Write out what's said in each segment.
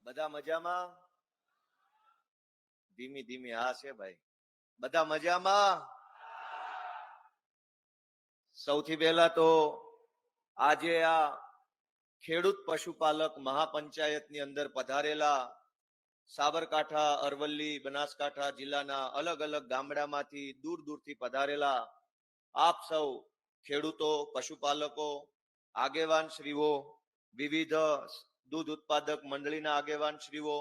બધા મજામાં? ધીમી ધીમી હા છે ભાઈ. બધા મજામાં? સૌથી પહેલા તો આજે આ ખેડૂત પશુપાલક મહાપંચાયતની અંદર પધારેલા સાબરકાંઠા, અરવલ્લી, બનાસકાંઠા જિલ્લાના અલગ અલગ ગામડામાંથી દૂર દૂરથી પધારેલા આપ સૌ ખેડૂતો, પશુપાલકો, આગેવાન શ્રીઓ, વિવિધ દૂધ ઉત્પાદક મંડળીના આગેવાન શ્રીઓ,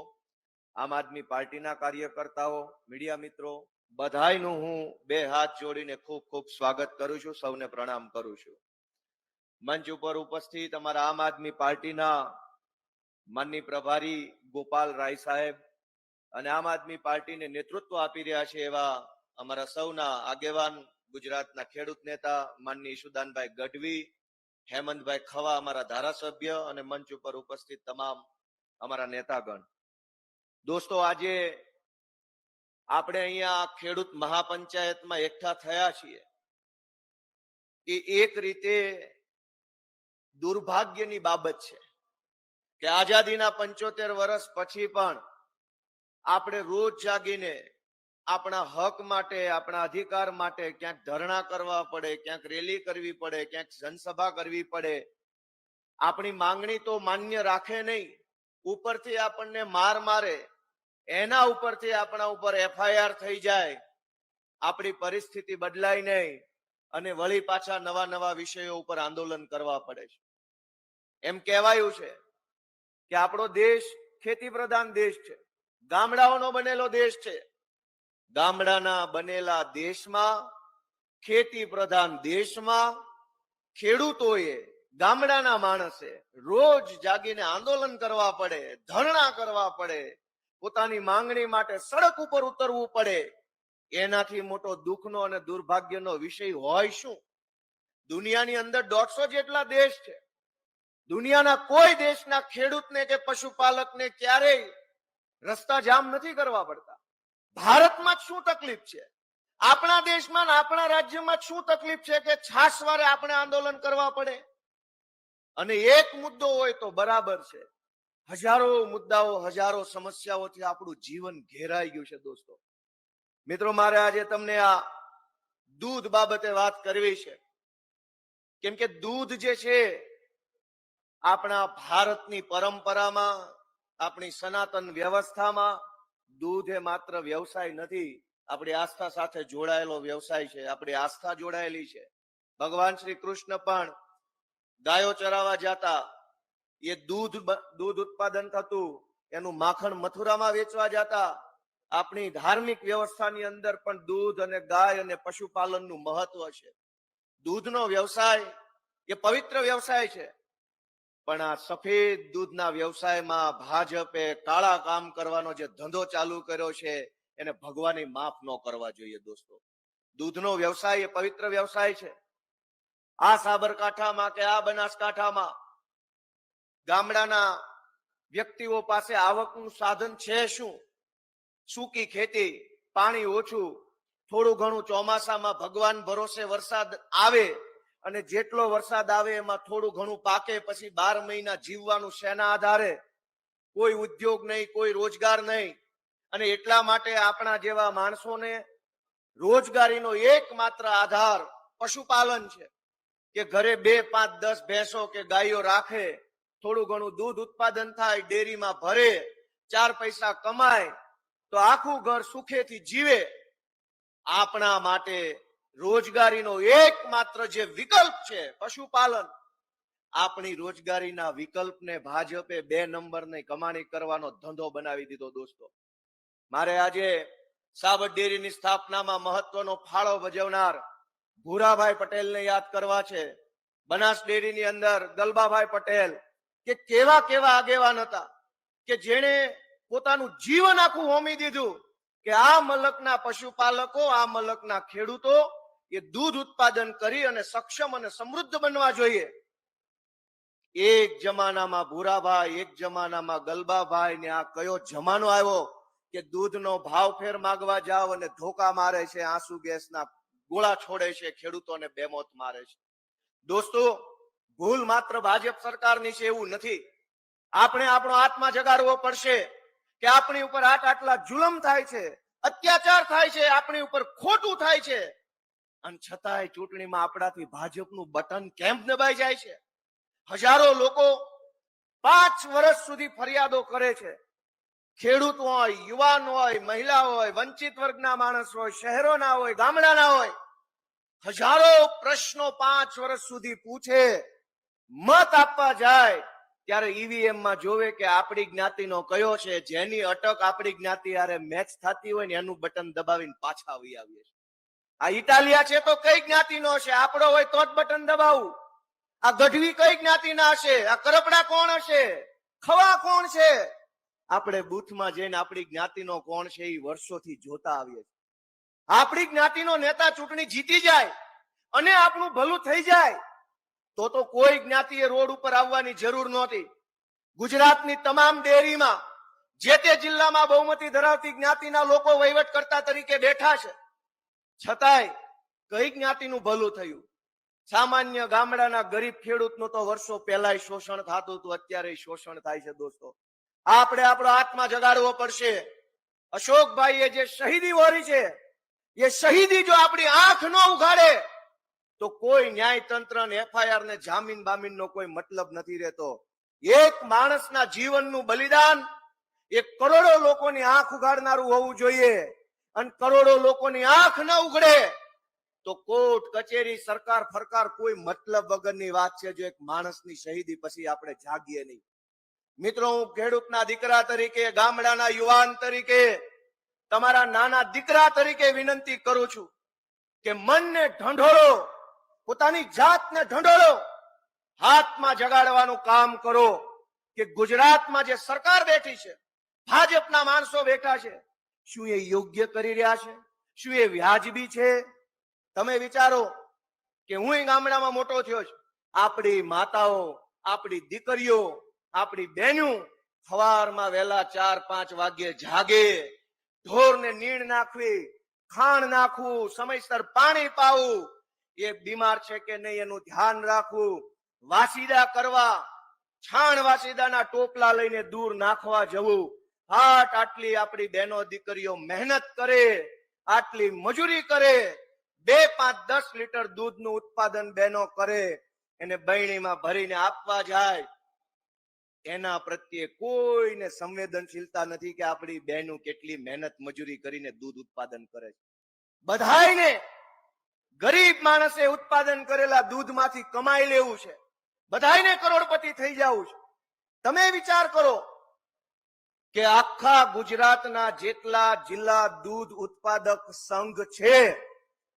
આમ આદમી પાર્ટીના કાર્યકર્તાઓ, મીડિયા મિત્રો, બધાયનું હું બે હાથ જોડીને ખૂબ ખૂબ સ્વાગત કરું છું, સૌને પ્રણામ કરું છું. મંચ ઉપર ઉપસ્થિત અમારા આમ આદમી પાર્ટીના માનનીય પ્રભારી ગોપાલ રાય સાહેબ અને આમ આદમી પાર્ટીને નેતૃત્વ આપી રહ્યા છે એવા અમારા સૌના આગેવાન ગુજરાતના ખેડૂત નેતા માનનીય ઈશુદાનભાઈ ગઢવી, હેમંતભાઈ ખવા અમારા ધારાસભ્ય અને મંચ ઉપર ઉપસ્થિત તમામ અમારા નેતાગણ. દોસ્તો, આજે આપણે અહીંયા ખેડૂત મહાપંચાયતમાં એકઠા થયા છીએ એ એક રીતે દુર્ભાગ્યની બાબત છે કે આઝાદીના 75 વર્ષ પછી પણ આપણે રોજ જાગીને આપણા હક માટે, આપણા અધિકાર માટે ક્યાંક ધરણા કરવા પડે, ક્યાંક રેલી કરવી પડે, ક્યાંક જનસભા કરવી પડે. આપણી માંગણી તો માન્ય રાખે નહીં, ઉપરથી આપણને માર મારે, એના ઉપરથી આપણા ઉપર FIR થઈ જાય, આપણી પરિસ્થિતિ બદલાય નહીં અને વળી પાછા નવા નવા વિષયો ઉપર આંદોલન કરવા પડે છે. એમ કહેવાયું છે કે આપણો દેશ ખેતી પ્રધાન દેશ છે, ગામડાઓનો બનેલો દેશ છે. ગામડાના બનેલા દેશમાં, ખેતી પ્રધાન દેશમાં ખેડૂતોએ, ગામડાના માણસે રોજ જાગીને આંદોલન કરવા પડે, ધરણા કરવા પડે, પોતાની માંગણી માટે સડક ઉપર ઉતરવું પડે. એનાથી મોટો દુઃખનો અને દુર્ભાગ્યનો વિષય હોય શું? દુનિયાની અંદર 150 જેટલા દેશ છે. દુનિયાના કોઈ દેશના ખેડૂતને કે પશુપાલકને ક્યારેય રસ્તા જામ નથી કરવા પડતા. ભારતમાં શું તકલીફ છે? આપણા દેશમાં, આપણા રાજ્યમાં શું તકલીફ છે કે છાસવારે આપણે આંદોલન કરવા પડે? અને એક મુદ્દો હોય તો બરાબર છે, હજારો મુદ્દાઓ, હજારો સમસ્યાઓથી આપણું જીવન ઘેરાઈ ગયું છે. દોસ્તો મિત્રો, મારે આજે તમને આ દૂધ બાબતે વાત કરવી છે, કેમ કે દૂધ જે છે આપણા ભારતની પરંપરામાં, આપણી સનાતન વ્યવસ્થામાં દૂધ એ માત્ર વ્યવસાય નથી, આપણી આસ્થા સાથે જોડાયેલો વ્યવસાય છે. આપણી આસ્થા જોડાયેલી છે. ભગવાન શ્રી કૃષ્ણ પણ ગાયો ચરાવવા જતા, એ દૂધ ઉત્પાદન થતું, એનું માખણ મથુરામાં વેચવા જતા. આપણી ધાર્મિક વ્યવસ્થાની અંદર પણ દૂધ અને ગાય અને પશુપાલનનું મહત્વ છે. દૂધનો વ્યવસાય એ પવિત્ર વ્યવસાય છે, પણ આ સફેદ દૂધના વ્યવસાયમાં ભાજપે કાળા કામ કરવાનો જે ધંધો ચાલુ કર્યો છે એને ભગવાને માફ ન કરવા જોઈએ. દોસ્તો, દૂધનો વ્યવસાય એ પવિત્ર વ્યવસાય છે. આ સાબરકાંઠામાં કે આ બનાસકાંઠામાં ગામડાના વ્યક્તિઓ પાસે આવકનું સાધન છે શું? સૂકી ખેતી, પાણી ઓછું, થોડું ઘણું ચોમાસામાં ભગવાન ભરોસે વરસાદ આવે અને જેટલો વરસાદ આવે એમાં થોડું ઘણું પાકે, પછી 12 મહિના જીવવાનું શેના આધારે? કોઈ ઉદ્યોગ નહીં, કોઈ રોજગાર નહીં. અને એટલા માટે આપણા જેવા માણસોને રોજગારીનો એકમાત્ર આધાર પશુપાલન છે કે ઘરે 2, 5, 10 ભેંસો કે ગાયો રાખે, થોડું ઘણું દૂધ ઉત્પાદન થાય, ડેરીમાં ભરે, 4 પૈસા કમાય તો આખું ઘર સુખેથી જીવે. આપણા માટે રોજગારીનો એકમાત્ર જે વિકલ્પ છે પશુપાલન. આપણી રોજગારીના વિકલ્પને ભાજપે 2 નંબરની કમાણી કરવાનો ધંધો બનાવી દીધો. દોસ્તો, મારે આજે સાબર ડેરીની સ્થાપનામાં મહત્વનો ફાળો ભજવનાર ભૂરાભાઈ પટેલને યાદ કરવા છે. બનાસ ડેરીની અંદર ગલબાભાઈ પટેલ કે કેવા કેવા આગેવાન હતા કે જેણે પોતાનું જીવન આખું હોમી દીધું કે આ મલકના પશુપાલકો, આ મલકના ખેડૂતો એ દૂધ ઉત્પાદન કરી અને સક્ષમ અને સમૃદ્ધ બનવા જોઈએ. એક જમાનામાં ભૂરાભાઈ, એક જમાનામાં ગલબાભાઈ ને આ કયો જમાનો આવ્યો કે દૂધનો ભાવ ફેર માગવા જાવ અને ધોકા મારે છે, આંસુ ગેસના ગોળા છોડે છે, ખેડૂતોને બેમોત મારે છે. દોસ્તો, ભૂલ માત્ર ભાજપ સરકારની છે એવું નથી. આપણે આપણો આત્મા જગાડવો પડશે કે આપણી ઉપર આટલા જુલમ થાય છે, અત્યાચાર થાય છે, આપણી ઉપર ખોટું થાય છે, અને છતાંય ચૂંટણીમાં આપણાથી ભાજપનું બટન કેમ દબાઈ જાય છે? હજારો લોકો 5 વર્ષ સુધી ફરિયાદો કરે છે. ખેડૂત હોય, યુવાન હોય, મહિલા હોય, વંચિત વર્ગના માણસ હોય, શહેરોના હોય, ગામડાના હોય, હજારો પ્રશ્નો 5 વર્ષ સુધી પૂછે. મત આપવા જાય ત્યારે ઈવીએમ માં જોવે કે આપણી જ્ઞાતિનો કયો છે, જેની અટક આપણી જ્ઞાતિ હારે મેચ થતી હોય ને એનું બટન દબાવીને પાછા આવી આવીએ છીએ. આ ઇટાલિયા છે તો કઈ જ્ઞાતિનો છે? આપણો હોય તો જ બટન દબાવું. આ ગઢવી કઈ જ્ઞાતિના હશે? આ કરપડા કોણ હશે? ખવા કોણ છે? આપણે બૂથમાં જઈને આપણી જ્ઞાતિનો કોણ છે એ વર્ષોથી જોતા આવીએ છીએ. આપણી જ્ઞાતિનો નેતા ચૂંટણી જીતી જાય અને આપણું ભલું થઈ જાય તો કોઈ જ્ઞાતિએ રોડ ઉપર આવવાની જરૂર નહોતી. ગુજરાતની તમામ ડેરીમાં જે તે જિલ્લામાં બહુમતી ધરાવતી જ્ઞાતિના લોકો વહીવટકર્તા તરીકે બેઠા છે. છતાંય કઈ જ્ઞાતિનું ભલું થયું? સામાન્ય ગામડાના ગરીબ ખેડૂતનું તો વર્ષો પહેલા શોષણ થતું હતું, અત્યારે શોષણ થાય છે. દોસ્તો, આપણે આપણો આત્મા જગાડવો પડશે. અશોકભાઈએ જે શહીદી વહોરી છે એ શહીદી જો આપણી આંખ ન ઉઘાડે તો કોઈ ન્યાયતંત્ર ને એફઆઈઆર ને જામીન બામીનનો કોઈ મતલબ નથી રહેતો. એક માણસના જીવનનું બલિદાન એ કરોડો લોકોની આંખ ઉઘાડનારું હોવું જોઈએ. અને કરોડો લોકોની આંખ ન ઉઘડે તો કોર્ટ કચેરી સરકાર ફરકાર કોઈ મતલબ વગરની વાત છે. જો એક માણસની શહીદી પછી આપણે જાગીએ નહીં. મિત્રો, હું ખેડૂતના દીકરા તરીકે, ગામડાના યુવાન તરીકે, તમારા નાના દીકરા તરીકે વિનંતી કરું છું કે મનને ઢંઢોળો, પોતાની જાતને ઢંઢોળો, હાથમાં જગાડવાનું કામ કરો કે ગુજરાતમાં જે સરકાર બેઠી છે, ભાજપના માણસો બેઠા છે, શું એ યોગ્ય કરી રહ્યા છે? શું એ વ્યાજબી છે? તમે વિચારો કે હું ગામડામાં મોટો થયો છું. આપણી માતાઓ, આપણી દીકરીઓ, આપણી બહેનો સવારમાં વહેલા 4-5 વાગ્યે જાગે, ઢોરને નીણ નાખવી, ખાણ નાખવું, સમયસર પાણી પાવું, એ બીમાર છે કે નહીં એનું ધ્યાન રાખવું, વાસીદા કરવા, છાણ વાસીદાના ટોપલા લઈને દૂર નાખવા જવું. આટલી આપણી બહેનો દીકરીઓ મહેનત કરે, આટલી મજૂરી કરે, 2-5-10 લીટર દૂધનું ઉત્પાદન બહેનો કરે, એને બરણીમાં ભરીને આપવા જાય. એના પ્રત્યે કોઈને સંવેદનશીલતા નથી કે આપણી બહેનો કેટલી મહેનત મજૂરી કરીને દૂધ ઉત્પાદન કરે છે. બધાયને ગરીબ માણસે ઉત્પાદન કરેલા દૂધમાંથી કમાઈ લેવું છે, બધાયને કરોડપતિ થઈ જવું છે. તમે વિચાર કરો કે આખા ગુજરાતના જેટલા જિલ્લા દૂધ ઉત્પાદક સંઘ છે,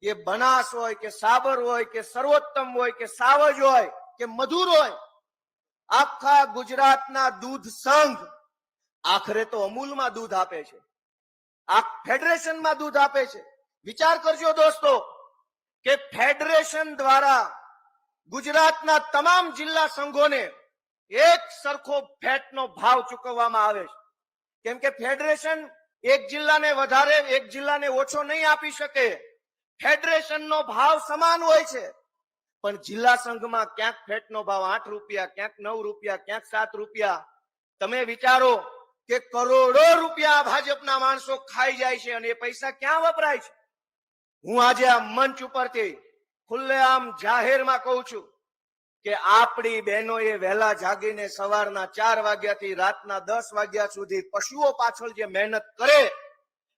એ બનાસ હોય કે સાબર હોય કે સર્વોત્તમ હોય કે સાવજ હોય કે મધુર હોય, આખા ગુજરાતના દૂધ સંઘ આખરે તો અમૂલમાં દૂધ આપે છે, આ ફેડરેશનમાં દૂધ આપે છે. વિચાર કરજો દોસ્તો કે ફેડરેશન દ્વારા ગુજરાતના તમામ જિલ્લા સંઘોને એક સરખો ફેટનો ભાવ ચૂકવવામાં આવે છે. કેમ કે ફેડરેશન એક જિલ્લાને વધારે, એક જિલ્લાને ઓછો નહીં આપી શકે. ફેડરેશનનો ભાવ સમાન હોય છે, પણ જિલ્લા સંઘમાં ક્યાંક ફેટનો ભાવ 8 રૂપિયા, ક્યાંક 9 રૂપિયા, ક્યાંક 7 રૂપિયા. તમે વિચારો કે કરોડો રૂપિયા ભાજપના માણસો ખાઈ જાય છે અને એ પૈસા ક્યાં વપરાય છે? હું આજે આ મંચ ઉપરથી ખુલ્લેઆમ જાહેરમાં કહું છું કે આપણી બહેનોએ વહેલા જાગીને સવારના 4 વાગ્યાથી રાતના 10 વાગ્યા સુધી પશુઓ પાછળ જે મહેનત કરે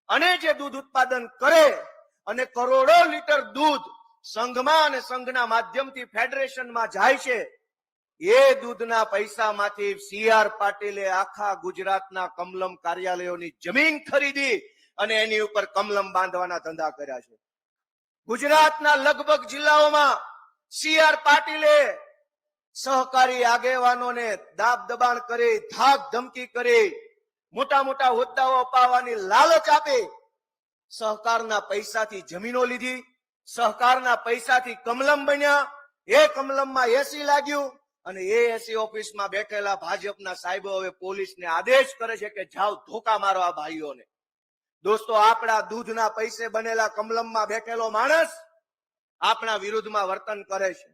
અને જે દૂધ ઉત્પાદન કરે અને કરોડો લીટર દૂધ સંઘમાં અને સંઘના માધ્યમથી ફેડરેશનમાં જાય છે, એ દૂધના પૈસામાંથી CR પાટીલે આખા ગુજરાતના કમલમ કાર્યાલયોની જમીન ખરીદી અને એની ઉપર કમલમ બાંધવાના ધંધા કર્યા છે. ગુજરાતના લગભગ જિલ્લાઓમાં CR પાટીલે સહકારી આગેવાનોને દાબ દબાણ કરી, ધાક ધમકી કરી, મોટા મોટા હોદ્દાઓ અપાવવાની લાલચ આપી, સહકારના પૈસાથી જમીનો લીધી, સહકારના પૈસાથી કમલમ બન્યા. એ કમલમમાં એસી લાગ્યું અને એ એસી ઓફિસમાં બેઠેલા ભાજપના સાહેબો હવે પોલીસને આદેશ કરે છે કે જાઓ ધોકા મારો આ ભાઈઓને. દોસ્તો, આપણા દૂધના પૈસે બનેલા કમલમમાં બેઠેલો માણસ આપણા વિરુદ્ધમાં વર્તન કરે છે.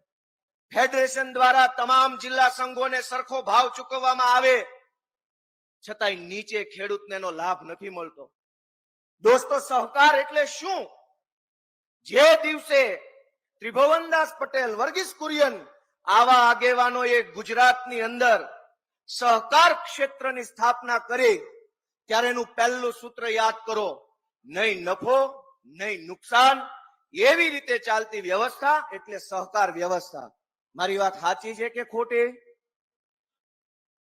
ફેડરેશન દ્વારા તમામ જિલ્લા સંઘોને સરખો ભાવ ચૂકવવામાં આવે છતાંય નીચે ખેડૂતને એનો લાભ નથી મળતો. દોસ્તો, સહકાર એટલે શું? જે દિવસે ત્રિભુવનદાસ પટેલ, વર્ગીસ કુરિયન આવા આગેવાનોએ ગુજરાતની અંદર સહકાર ક્ષેત્રની સ્થાપના કરી, ત્યારે એનું પહેલું સૂત્ર યાદ કરો, નહીં નફો નહીં નુકસાન, એવી રીતે ચાલતી વ્યવસ્થા એટલે સહકાર વ્યવસ્થા. મારી વાત સાચી છે કે ખોટી?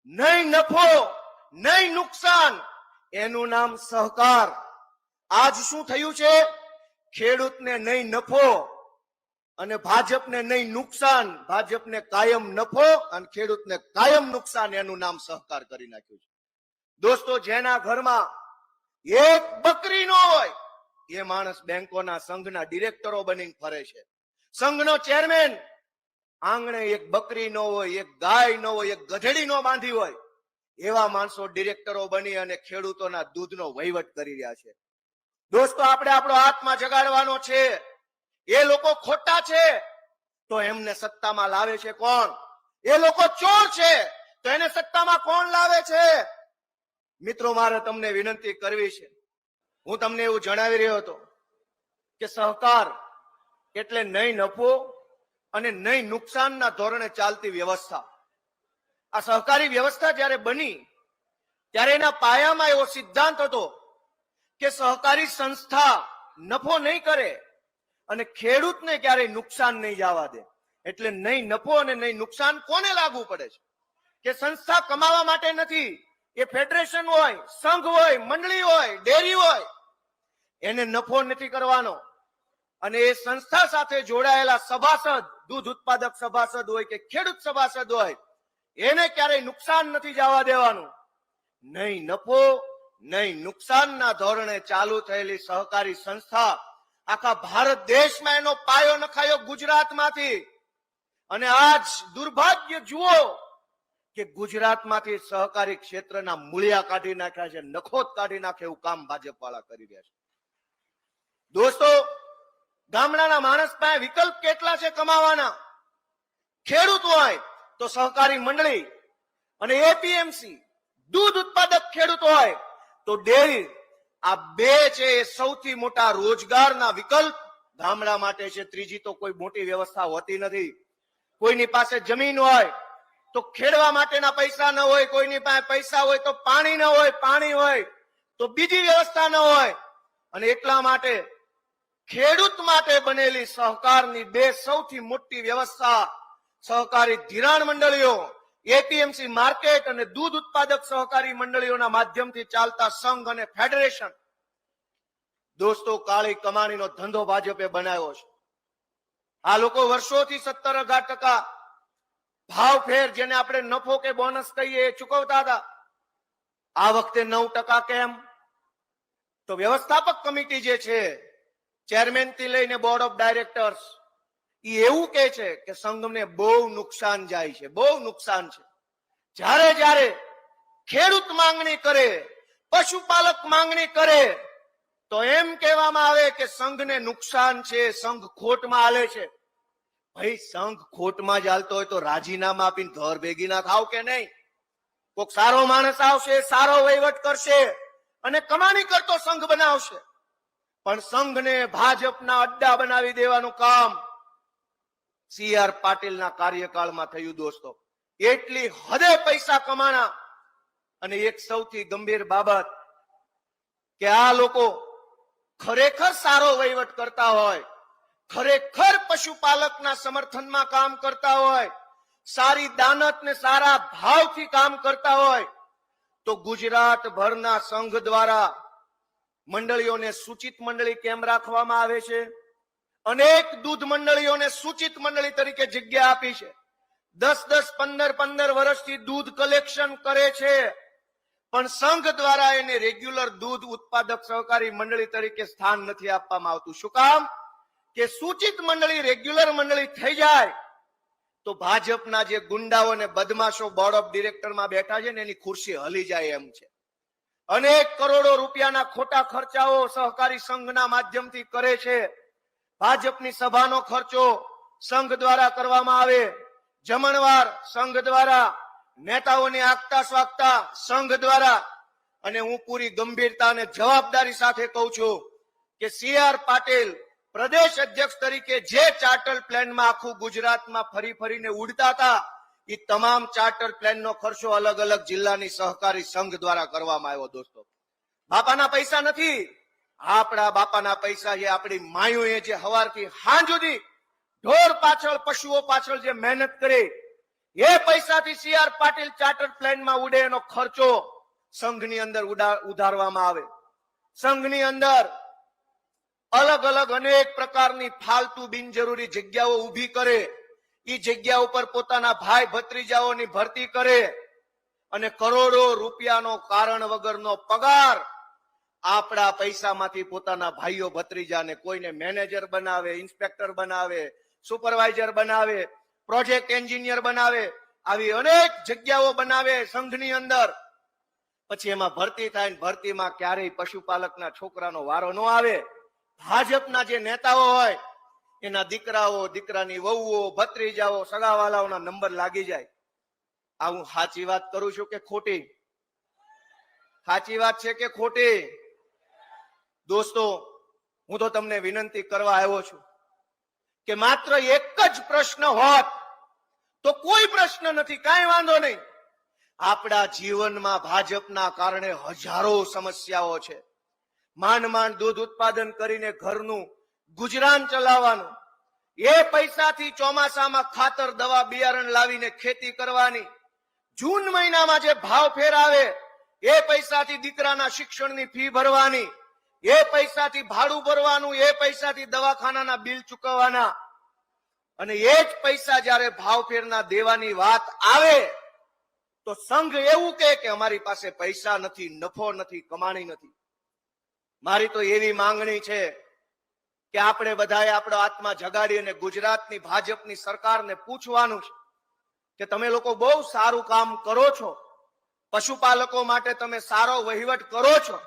નહીં નફો નહીં નુકસાન, એનું નામ સહકાર. આજ શું થયું છે? ખેડૂતને નહીં નફો અને ભાજપને નહીં નુકસાન, ભાજપને કાયમ નફો અને ખેડૂતને કાયમ નુકસાન, એનું નામ સહકાર કરી નાખ્યું છે. દોસ્તો, જેના ઘરમાં એક બકરી ન હોય એ માણસ બેંકોના સંઘના ડિરેક્ટરો બની ફરે છે. સંઘનો ચેરમેન આંગણે એક બકરી ન હોય, એક ગાય ન હોય, એક ગધેડી ન બાંધી હોય, એવા માણસો ડિરેક્ટરો બની અને ખેડૂતોના દૂધનો વહીવટ કરી રહ્યા છે. દોસ્તો, આપણે આપણો આત્મા જગાડવાનો છે. એ લોકો ખોટા છે તો એમને સત્તામાં લાવે છે કોણ? એ લોકો ચોર છે તો એને સત્તામાં કોણ લાવે છે? મિત્રો, મારે તમને વિનંતી કરવી છે. હું તમને એવું જણાવી રહ્યો હતો કે સહકાર એટલે નહીં નફો અને નહીં નુકસાનના ધોરણે ચાલતી વ્યવસ્થા. આ સહકારી વ્યવસ્થા જ્યારે બની ત્યારે એના પાયામાં એવો સિદ્ધાંત હતો કે સહકારી સંસ્થા નફો નહીં કરે અને ખેડૂતને ક્યારેય નુકસાન નહીં જવા દે. એટલે નહીં નફો અને નહીં નુકસાન કોને લાગુ પડે છે? કે સંસ્થા કમાવા માટે નથી. એ ફેડરેશન હોય, સંઘ હોય, મંડળી હોય, ડેરી હોય, એને નફો નથી કરવાનો. અને એ સંસ્થા સાથે જોડાયેલા સભાસદ, દૂધ ઉત્પાદક સભાસદ હોય કે ખેડૂત સભાસદ હોય, એને ક્યારેય નુકસાન નથી જવા દેવાનું. નહીં નફો નહીં નુકસાનના ધોરણે ચાલુ થયેલી સહકારી સંસ્થા આખા ભારત દેશમાં એનો પાયો નખાયો ગુજરાતમાંથી. અને આજ દુર્ભાગ્ય જુઓ કે ગુજરાતમાંથી સહકારી ક્ષેત્રના મૂળિયા કાઢી નાખ્યા છે, નખોત કાઢી નાખે એવું કામ ભાજપ વાળા કરી રહ્યા છે. દોસ્તો, ગામડાના માણસ પાસે વિકલ્પ કેટલા છે કમાવાના? ખેડૂત હોય તો સહકારી મંડળી અને એપીએમસી, દૂધ ઉત્પાદક ખેડૂત હોય તો ડેરી. આ બે છે એ સૌથી મોટા રોજગારના વિકલ્પ ગામડા માટે છે. ત્રીજી તો કોઈ મોટી વ્યવસ્થા હોતી નથી. કોઈની પાસે જમીન હોય તો ખેડવા માટેના પૈસા ન હોય, કોઈની પાસે પૈસા હોય તો પાણી ન હોય, પાણી હોય તો બીજી વ્યવસ્થા ન હોય. અને એટલા માટે ખેડૂત માટે બનેલી સહકારની બે સૌથી મોટી વ્યવસ્થા સહકારી ધિરાણ મંડળીઓ, એપીએમસી માર્કેટ અને દૂધ ઉત્પાદક સહકારી મંડળીઓના માધ્યમથી ચાલતા સંઘ અને ફેડરેશન. દોસ્તો, કાળી કમાણીનો ધંધો ભાજપે બનાવ્યો છે. આ લોકો વર્ષોથી 17-18% ભાવ ફેર, જેને આપણે નફો કે બોનસ કહીએ, એ ચૂકવતા હતા. આ વખતે 9% કેમ? તો વ્યવસ્થાપક કમિટી જે છે, ચેરમેન થી લઈને બોર્ડ ઓફ ડાયરેક્ટર્સ, એ એવું કે છે કે સંઘને બહુ નુકસાન જાય છે, બહુ નુકસાન છે. જ્યારે જ્યારે ખેડૂત માંગણી કરે, પશુપાલક માંગણી કરે તો એમ કહેવામાં આવે કે સંઘને નુકસાન છે, સંઘ ખોટમાં હાલે છે. ભાઈ, સંઘ ખોટમાં જ હાલતો હોય તો રાજીનામા આપીને ઘર ભેગી ના થાવ કે નહીં? કોઈક સારો માણસ આવશે, સારો વહીવટ કરશે અને કમાણી કરતો સંઘ બનાવશે. પણ સંઘને ભાજપના અડ્ડા બનાવી દેવાનું કામ CR પાટીલના કાર્યકાળમાં થયું. દોસ્તો, એટલી હદે પૈસા કમાણા. અને એક સૌથી ગંભીર બાબત કે આ લોકો ખરેખર સારો વહીવટ કરતા હોય, ખરેખર પશુપાલકના સમર્થનમાં કામ કરતા હોય, સારી દાનત ને સારા ભાવથી કામ કરતા હોય તો ગુજરાતભરના સંઘ દ્વારા મંડળીઓને સૂચિત મંડળી કેમ રાખવામાં આવે છે? અનેક દૂધ મંડળીઓને સૂચિત મંડળી તરીકે જગ્યા આપી છે. 10-10, 15-15 વર્ષથી દૂધ કલેક્શન કરે છે, પણ સંઘ દ્વારા એને રેગ્યુલર દૂધ ઉત્પાદક સહકારી મંડળી તરીકે સ્થાન નથી આપવામાં આવતું. શું કામ? કે સૂચિત મંડળી રેગ્યુલર મંડળી થઈ જાય તો ભાજપના જે ગુંડાઓ અને બદમાશો બોર્ડ ઓફ ડિરેક્ટરમાં બેઠા છે ને, એની ખુરશી હલી જાય એમ છે. અનેક કરોડો રૂપિયાના ખોટા ખર્ચાઓ સહકારી સંઘના માધ્યમથી કરે છે. ભાજપની સભાનો ખર્ચો સંઘ દ્વારા કરવામાં આવે, જમણવાર સંઘ દ્વારા, નેતાઓની આગતા સ્વાગતા સંઘ દ્વારા, અને હું પૂરી ગંભીરતા અને જવાબદારી સાથે કહું છું કે સી.આર. પાટીલ પ્રદેશ અધ્યક્ષ તરીકે જે ચાર્ટર પ્લાનમાં આખું ગુજરાતમાં ફરી ફરીને ઉડતા હતા, એ તમામ ચાર્ટર પ્લાનનો ખર્ચો અલગ અલગ જિલ્લાની સહકારી સંઘ દ્વારા કરવામાં આવ્યો. દોસ્તો, બાપાના પૈસા નથી, આપણા બાપાના પૈસા છે. આપણી માયુએ જે હવારથી સાંજ સુધી ઢોર પાછળ, પશુઓ પાછળ જે મહેનત કરી, એ પૈસાથી સી.આર. પાટીલ ચાર્ટર પ્લાનમાં ઉડે, એનો ખર્ચો સંઘની અંદર ઉધારવામાં આવે. સંઘની અંદર અલગ અલગ અનેક પ્રકારની ફાલતુ બિનજરૂરી જગ્યાઓ ઊભી કરે, એ જગ્યા ઉપર પોતાના ભાઈ ભત્રીજાઓની ભરતી કરે અને કરોડો રૂપિયાનો કારણ વગરનો પગાર આપણા પૈસામાંથી પોતાના ભાઈઓ ભત્રીજાને કોઈને મેનેજર બનાવે, ઇન્સ્પેક્ટર બનાવે, સુપરવાઇઝર બનાવે, પ્રોજેક્ટ એન્જિનિયર બનાવે, આવી અનેક જગ્યાઓ બનાવે સંઘની અંદર. પછી એમાં ભરતી થાય, ભરતીમાં ક્યારેય પશુપાલકના છોકરાનો વારો ન આવે. ભાજપના જે નેતાઓ હોય એના દીકરાઓ, દીકરાની વહુઓ, ભત્રીજાઓ, સગાવાલાઓના નંબર લાગી જાય. આ હું સાચી વાત કરું છું કે ખોટી? સાચી વાત છે કે ખોટી? દોસ્તો, હું તો તમને વિનંતી કરવા આવ્યો છું કે માત્ર એક જ પ્રશ્ન હોત તો કોઈ પ્રશ્ન નથી, કાંઈ વાંધો નહીં. આપણા જીવનમાં ભાજપના કારણે હજારો સમસ્યાઓ છે. માંડ માંડ દૂધ ઉત્પાદન કરીને ઘરનું ગુજરાન ચલાવવાનું, એ પૈસાથી ચોમાસામાં ખાતર, દવા, બિયારણ લાવીને ખેતી કરવાની, જૂન મહિનામાં જે ભાવ ફેર આવે એ પૈસાથી દીકરાના શિક્ષણની ફી ભરવાની, એ પૈસાથી ભાડું ભરવાનું, એ પૈસાથી દવાખાનાના બિલ ચૂકવવાના. અને એ જ પૈસા જ્યારે ભાવફેરના દેવાની વાત આવે તો સંઘ એવું કહે કે અમારી પાસે પૈસા નથી, નફો નથી, કમાણી નથી. મારી તો એવી માંગણી છે કે આપણે બધાએ આપણો આત્મા જગાડી અને ગુજરાતની ભાજપની સરકારને પૂછવાનું છે કે તમે લોકો બહુ સારું કામ કરો છો, પશુપાલકો માટે તમે સારો વહીવટ કરો છો,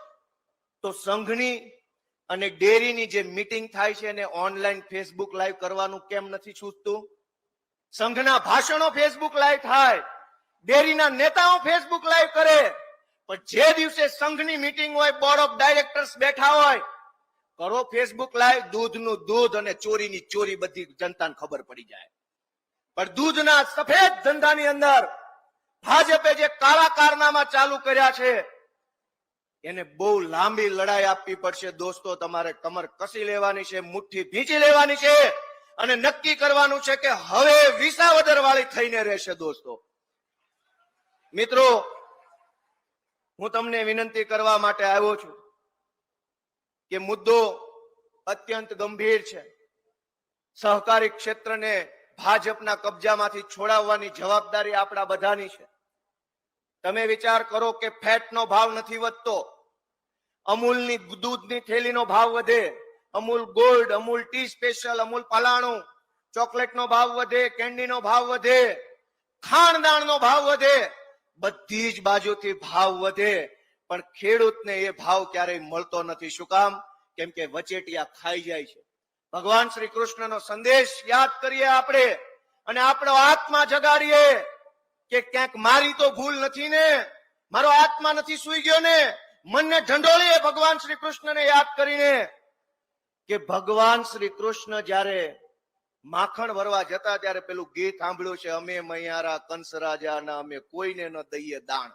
તો સંઘની અને ડેરીની જે મીટિંગ થાય છે એને ઓનલાઈન ફેસબુક લાઈવ કરવાનું કેમ નથી સૂચતું? સંઘના ભાષણો ફેસબુક લાઈવ થાય, ડેરીના નેતાઓ ફેસબુક લાઈવ કરે, પણ જે દિવસે સંઘની મીટિંગ હોય, બોર્ડ ઓફ ડાયરેક્ટર્સ બેઠા હોય, કરો ફેસબુક લાઈવ, દૂધનું દૂધ અને ચોરીની ચોરી બધી જનતાને ખબર પડી જાય. પણ દૂધના સફેદ ધંધાની અંદર ભાજપે જે કાળા કારનામા ચાલુ કર્યા છે એને બહુ લાંબી લડાઈ આપવી પડશે. દોસ્તો, તમારે કમર કસી લેવાની છે, મુઠ્ઠી ભીંચી લેવાની છે અને નક્કી કરવાનું છે કે હવે વિસાવદર વાળી થઈને રહેશે. દોસ્તો મિત્રો, હું તમને વિનંતી કરવા માટે આવ્યો છું કે મુદ્દો અત્યંત ગંભીર છે. સહકારી ક્ષેત્રને ભાજપના કબજામાંથી છોડાવવાની જવાબદારી આપણા બધાની છે. તમે વિચાર કરો કે ફેટનો ભાવ નથી વધતો, અમૂલની દૂધની થેલીનો ભાવ વધે, Amul gold, Amul tea special, Amul પલાણું, ચોકલેટનો ભાવ વધે, કેન્ડીનો ભાવ વધે, ખાણદાણનો ભાવ વધે, બધી જ બાજુથી ભાવ વધે, પણ ખેડૂતને એ ભાવ ક્યારેય મળતો નથી. શું કામ? કેમ કે વચેટિયા ખાઈ જાય છે. ભગવાન શ્રી કૃષ્ણનો સંદેશ યાદ કરીએ આપણે અને આપણો આત્મા જગાડીએ કે ક્યાંક મારી તો ભૂલ નથી ને, મારો આત્મા નથી સૂઈ ગયો ને. મનને ઢંઢોળીએ ભગવાન શ્રી કૃષ્ણને યાદ કરીને કે ભગવાન શ્રી કૃષ્ણ જ્યારે માખણ ભરવા જતા ત્યારે પેલું ગીત સાંભળ્યું છે, અમે મૈયારા કંસ રાજાના, અમે કોઈને ન દઈએ દાણ.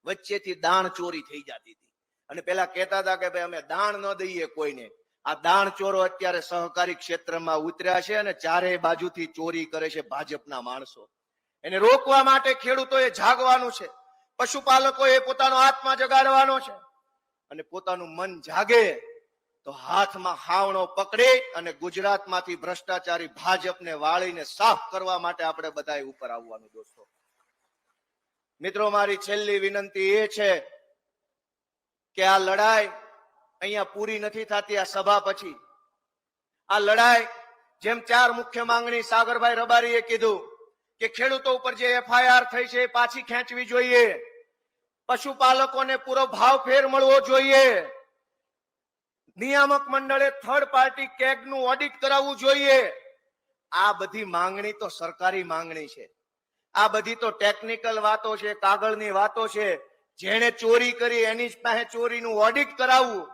વચ્ચેથી દાણ ચોરી થઈ જતી હતી અને પેલા કહેતા હતા કે ભાઈ અમે દાણ ન દઈએ કોઈને. આ દાણ ચોરો અત્યારે સહકારી ક્ષેત્રમાં ઉતર્યા છે અને ચારે બાજુથી ચોરી કરે છે ભાજપના માણસો. એને રોકવા માટે ખેડૂતોએ જાગવાનું છે, પશુપાલકોએ પોતાનો આત્મા જગાડવાનો છે અને પોતાનું મન જાગે તો હાથમાં હાવણો પકડી અને ગુજરાતમાંથી ભ્રષ્ટાચારી ભાજપને વાળીને સાફ કરવા માટે આપણે બધાએ ઉપર આવવાનું. દોસ્તો મિત્રો, મારી છેલ્લી વિનંતી એ છે કે આ લડાઈ અહીંયા પૂરી નથી થતી. આ સભા પછી આ લડાઈ, જેમ 4 મુખ્ય માંગણી સાગરભાઈ રબારીએ કીધું કે ખેડૂતો ઉપર જે એફઆઈઆર થઈ છે એ પાછી ખેંચવી જોઈએ, પશુપાલકોને પૂરો ભાવ ફેર મળવો જોઈએ, નિયામક મંડળે થર્ડ પાર્ટી કેગનું ઓડિટ કરાવવું જોઈએ. આ બધી માંગણી તો સરકારી માંગણી છે. આ બધી તો ટેકનિકલ વાતો છે, કાગળની વાતો છે. જેણે ચોરી કરી એની જ પાસે ચોરીનું ઓડિટ કરાવવું,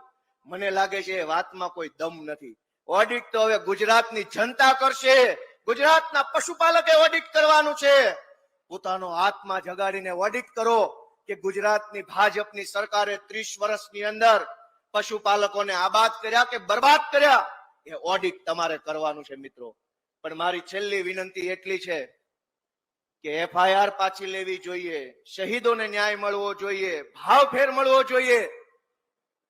મને લાગે છે એ વાતમાં કોઈ દમ નથી. ઓડિટ તો હવે ગુજરાતની જનતા કરશે. ગુજરાતના પશુપાલકે ઓડિટ કરવાનું છે. પોતાનો આત્મા જગાડીને ઓડિટ કરો કે ગુજરાતની ભાજપની સરકારે 30 વર્ષની અંદર પશુપાલકોને આબાદ કર્યા કે બરબાદ કર્યા, એ ઓડિટ તમારે કરવાનું છે મિત્રો. પણ મારી છેલ્લી વિનંતી એટલી છે કે એફઆઈઆર પાછી લેવી જોઈએ, શહીદોને ન્યાય મળવો જોઈએ, ભાવફેર મળવો જોઈએ.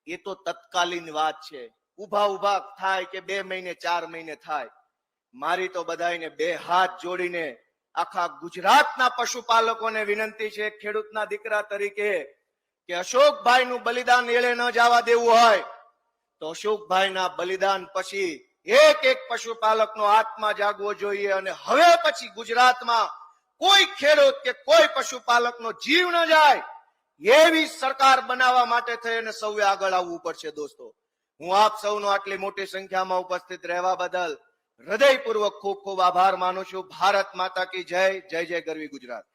એ તો તત્કાલીન વાત છે. ઉભા થાય કે 2 મહિને 4 મહિને થાય. મારી તો બધાને 2 હાથ જોડીને આખા ગુજરાતના પશુપાલકોને વિનંતી છે, ખેડૂતના દીકરા તરીકે, કે અશોકભાઈનું બલિદાન એળે ન જવા દેવું હોય તો અશોકભાઈના બલિદાન પછી એક પશુપાલકનો આત્મા જાગવો જોઈએ. અને હવે પછી ગુજરાતમાં કોઈ ખેડૂત કે કોઈ પશુપાલકનો જીવ ન જાય એવી સરકાર બનાવવા માટે થઈને સૌએ આગળ આવવું પડશે. દોસ્તો, હું આપ સૌનો આટલી મોટી સંખ્યામાં ઉપસ્થિત રહેવા બદલ હૃદયપૂર્વક ખૂબ ખૂબ આભાર માનું છું. ભારત માતા કી જય. જય જય ગરવી ગુજરાત.